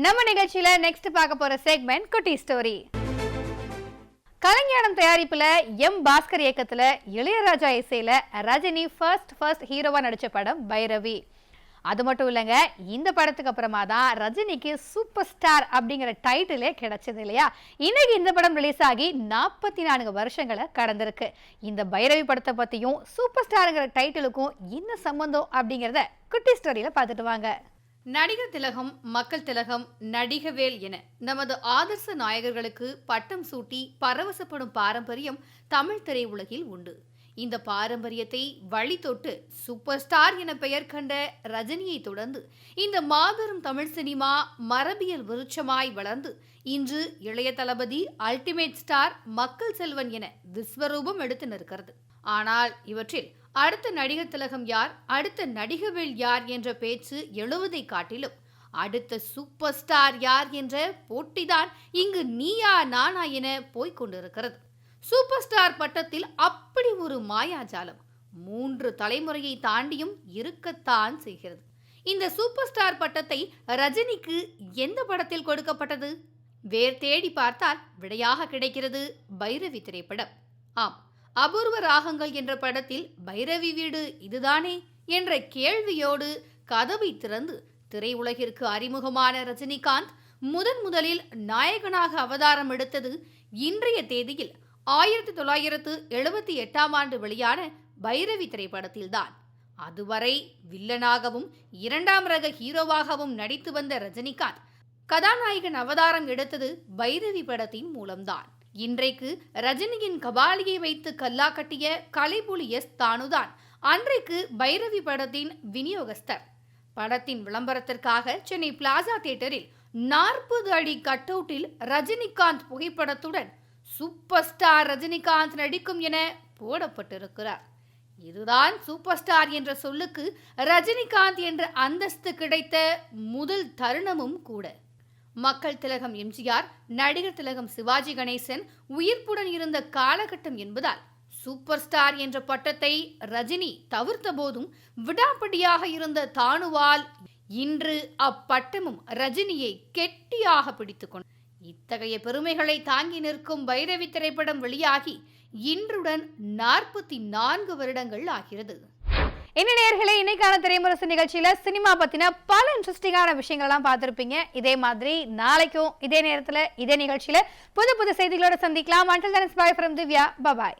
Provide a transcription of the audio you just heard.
நம்ம நிகழ்ச்சியில நெக்ஸ்ட் பார்க்க போற செக்மெண்ட் குட்டி ஸ்டோரி. கலைஞானம் தயாரிப்புல எம் பாஸ்கர் இயக்கத்துல இளையராஜா இசையில ரஜினி ஃபர்ஸ்ட் ஹீரோவா நடிச்ச படம் பைரவி. அது மட்டும் இல்லைங்க, இந்த படத்துக்கு அப்புறமா தான் ரஜினிக்கு சூப்பர் ஸ்டார் அப்படிங்கிற டைட்டிலே கிடைச்சது இல்லையா. இன்னைக்கு இந்த படம் ரிலீஸ் ஆகி 44 வருஷங்களை கடந்திருக்கு. இந்த பைரவி படத்தை பத்தியும் சூப்பர் ஸ்டாருங்கிற டைட்டிலுக்கும் என்ன சம்பந்தம் அப்படிங்கிறத குட்டி ஸ்டோரியில பார்த்துட்டு வாங்க. நடிகர் திலகம், மக்கள் திலகம், நடிகவேல் என நமது ஆதர்ச நாயகர்களுக்கு பட்டம் சூட்டி பரவசப்படும் பாரம்பரியம் தமிழ் திரையுலகில் உண்டு. இந்த பாரம்பரியத்தை வழி தொட்டு சூப்பர் ஸ்டார் என பெயர் கண்ட ரஜினியை தொடர்ந்து இந்த மாபெரும் தமிழ் சினிமா மரபியல் விருட்சமாய் வளர்ந்து இன்று இளைய தளபதி, அல்டிமேட் ஸ்டார், மக்கள் செல்வன் என விஸ்வரூபம் எடுத்து நிற்கிறது. ஆனால் இவற்றில் அடுத்த நடிகர் திலகம் யார், அடுத்த நடிகவேல் யார் என்ற பேச்சு எழுவதை காட்டிலும் அடுத்த சூப்பர் ஸ்டார் யார் என்ற போட்டிதான் இங்கு நீயா நானா என போய்கொண்டிருக்கிறது. சூப்பர் ஸ்டார் பட்டத்தில் அப்படி ஒரு மாயாஜாலம் 3 தலைமுறையை தாண்டியும் இருக்கத்தான் செய்கிறது. இந்த சூப்பர் ஸ்டார் பட்டத்தை ரஜினிக்கு எந்த படத்தில் கொடுக்கப்பட்டது? வேர் தேடி பார்த்தால் விடையாக கிடைக்கிறது பைரவி திரைப்படம். ஆம், அபூர்வ ராகங்கள் என்ற படத்தில் பைரவி வீடு இதுதானே என்ற கேள்வியோடு கதவை திறந்து திரையுலகிற்கு அறிமுகமான ரஜினிகாந்த் முதலில் நாயகனாக அவதாரம் எடுத்தது இன்றைய தேதியில் 1978ஆம் ஆண்டு வெளியான பைரவி திரைப்படத்தில்தான். அதுவரை வில்லனாகவும் 2ஆம் ரக ஹீரோவாகவும் நடித்து வந்த ரஜினிகாந்த் கதாநாயகன் அவதாரம் எடுத்தது பைரவி படத்தின் மூலம்தான். இன்றைக்கு ரஜினியின் கபாலியை வைத்து கல்லா கட்டிய கலைப்புலி எஸ் தானுதான் அன்றைக்கு பைரவி படத்தின் விநியோகஸ்தர். படத்தின் விளம்பரத்திற்காக சென்னை பிளாசா தியேட்டரில் 40 அடி கட் அவுட்டில் ரஜினிகாந்த் புகைப்படத்துடன் சூப்பர் ஸ்டார் ரஜினிகாந்த் நடிக்கும் என போடப்பட்டிருக்கிறார். இதுதான் சூப்பர் ஸ்டார் என்ற சொல்லுக்கு ரஜினிகாந்த் என்ற அந்தஸ்து கிடைத்த முதல் தருணமும் கூட. மக்கள் திலகம் எம்ஜிஆர், நடிகர் திலகம் சிவாஜி கணேசன் உயிர்ப்புடன் இருந்த காலகட்டம் என்பதால் சூப்பர் ஸ்டார் என்ற பட்டத்தை ரஜினி தவிர்த்த போதும் விடாப்பிடியாக இருந்த தானுவால் இன்று அப்பட்டமும் ரஜினியை கெட்டியாக பிடித்துக்கொண்டு இத்தகைய பெருமைகளை தாங்கி நிற்கும் பைரவி திரைப்படம் வெளியாகி இன்றுடன் 44 வருடங்கள் ஆகிறது. என்ன நேயர்களே, இன்னைக்கான திரைமுரசு நிகழ்ச்சியில சினிமா பத்தின பல இன்ட்ரெஸ்டிங்கான விஷயங்கள்லாம் பார்த்திருப்பீங்க. இதே மாதிரி நாளைக்கும் இதே நேரத்துல இதே நிகழ்ச்சியில புது செய்திகளோட சந்திக்கலாம். Until then, bye from Divya. Bye bye.